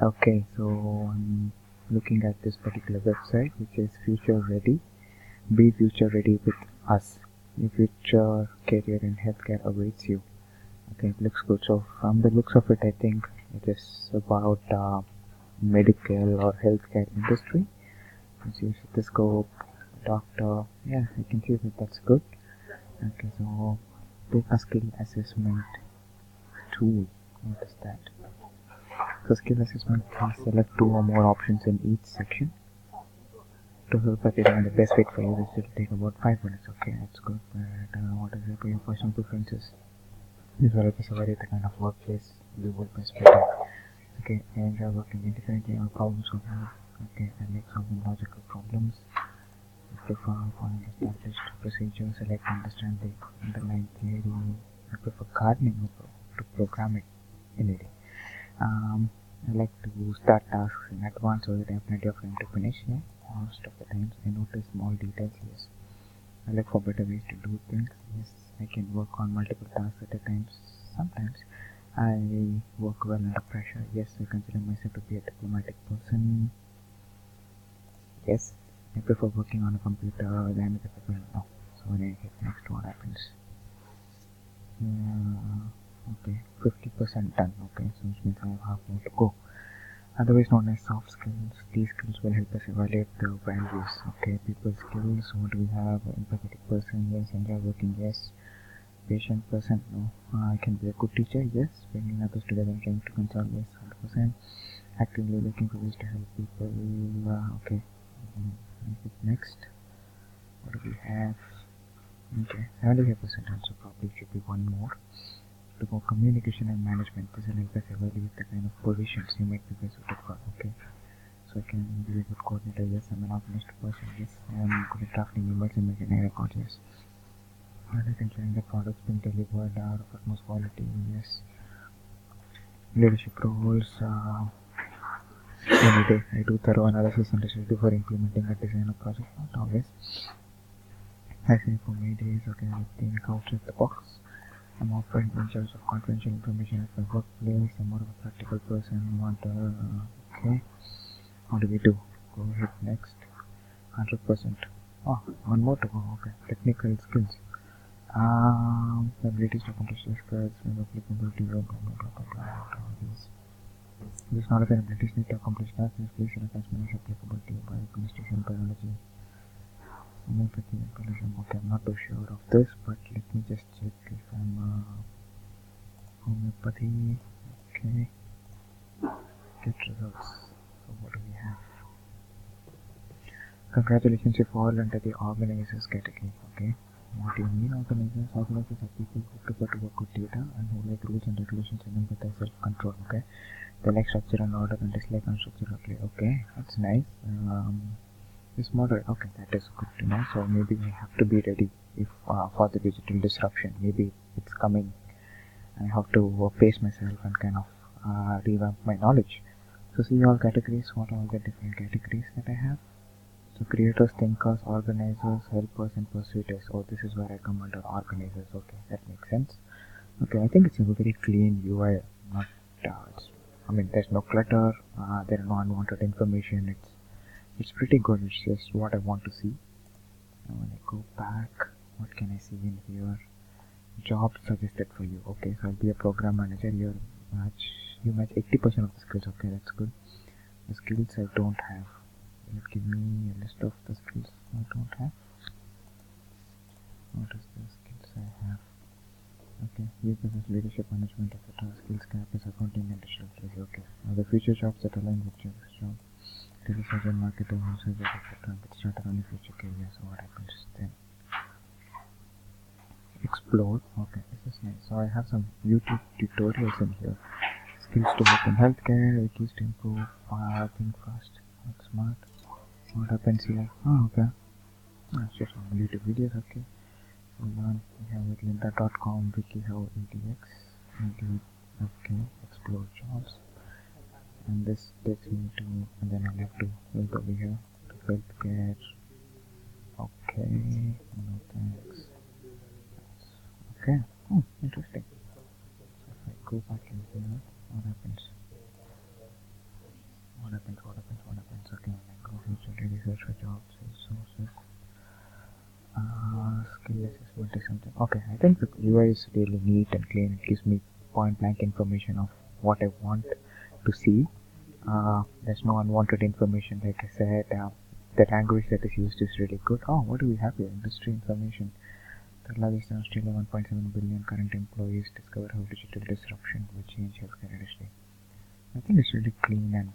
Okay, so I'm looking at this particular website which is Future Ready. Be future ready with us. Your future career in healthcare awaits you. Okay, it looks good. So from the looks of it, I think it is about medical or healthcare industry. Let's use stethoscope, doctor. Yeah, I can see that that's good. Okay, so take a skill assessment tool. What is that? So skill assessment, please select 2 or more options in each section. To help us determine the best fit for you, this will take about 5 minutes. Okay, that's good. But what is it for your personal preferences? This will help us evaluate the kind of workplace you would best fit in. Okay, and you are working independently on problem solving. Okay, and make solving logical problems. Prefer following established procedures. I like to understand the underlying theory. I prefer gardening to programming in it. I like to start tasks in advance so that I have plenty of time to finish. Yeah, most of the times I notice small details. Yes, I look for better ways to do things. Yes, I can work on multiple tasks at a time. Sometimes I work well under pressure. Yes, I consider myself to be a diplomatic person. Yes, I prefer working on a computer than with a paper. No. So when I hit next, what happens? Okay, 50% done. Okay, so which means I have half more to go. Otherwise known as soft skills, these skills will help us evaluate the values. Okay, people skills. What do we have? Empathetic person. Yes. Enjoy working. Yes. Patient person. No. I can be a good teacher. Yes. Bringing others together and trying to console. Yes. 100%. Actively looking for ways to help people. Okay. Next, what do we have? Okay, 75% also probably should be one more. To go communication and management, this will help us evaluate the kind of positions you might be best suited for. Okay, so I can be a good coordinator. Yes, I'm an organized person. Yes, I'm good at drafting emails and making records. Yes, I like ensuring the products being delivered are of utmost quality. Yes, leadership roles. Any day, I do thorough analysis and research before implementing a design or project. Not always. I say for many days, okay, I think outside the box. I'm often in charge of confidential information at my workplace. I'm more of a practical person. Okay, how do we do? Go ahead next. 100%. Oh, one more to go. Okay, technical skills. Abilities to accomplish tasks, applicability, blah blah blah blah blah blah. These knowledge and abilities need to accomplish tasks. Please select as many as applicability, biochemistry, biology, homeopathy, and pollution. Okay, I'm not too sure of this, but let me just check if I'm homeopathy. Okay, get results. So what do we have? Congratulations, you fall under the organizers category. Okay, what do you mean organizers? Organizers are people who prefer to work with data and who like rules and regulations and empathize self-control. Okay, they like structure and order and dislike unstructured play. Okay, that's nice. This model, okay, that is good to know. So maybe I have to be ready if for the digital disruption. Maybe it's coming. I have to pace myself and kind of revamp my knowledge. So see all categories. What are all the different categories that I have? So creators, thinkers, organizers, helpers, and pursuitors. Oh, this is where I come under organizers. Okay, that makes sense. Okay, I think it's a very clean UI. Not, I mean, there's no clutter. There are no unwanted information. It's pretty good. It's just what I want to see. Now when I go back, what can I see in here? Jobs suggested for you. Okay, so I'll be a program manager. You match 80% of the skills. Okay, that's good. The skills I don't have. Will it give me a list of the skills I don't have? What is the skills I have? Okay, business leadership management, etc. Skills gap is accounting and digital literacy. Okay, now the future jobs that align with your job. Research and marketing, research, etc. Get started on your future career. So what happens then? Explore. Okay, this is nice. So I have some YouTube tutorials in here. Skills to work in healthcare, keys to improve, think fast, work smart. What happens here? Oh, okay. It's just some YouTube videos, okay. So learn, we have with linda.com, wikihow, edx, okay, explore jobs. And this takes me to, and then I'll have to wait over here to healthcare. Okay, no thanks. Okay, interesting. So if I go back in here, what happens? Okay, online go future ready, search for jobs, resources, skill assessment is something. Okay, I think the UI is really neat and clean. It gives me point blank information of what I want to see. There's no unwanted information, like I said. The language that is used is really good. Oh, what do we have here? Industry information. The largest in Australia, 1.7 billion current employees discover how digital disruption will change healthcare industry. I think it's really clean and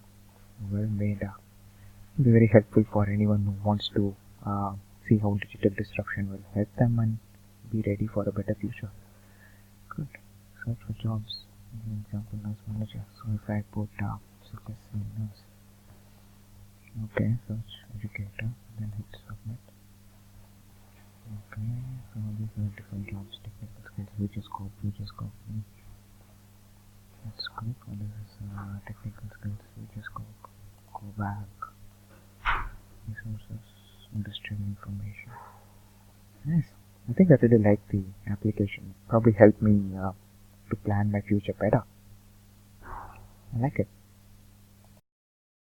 well made. It'll be very helpful for anyone who wants to see how digital disruption will help them and be ready for a better future. Good. Search for jobs. Example, nurse manager. So if I put such as nurse, okay, search educator, then hit submit. Okay, so these are different jobs, technical skills, future scope. That's good. And this is technical skills, future scope. Go back. Resources, industrial information. Nice. I think I really like the application. Probably help me to plan my future better. I like it.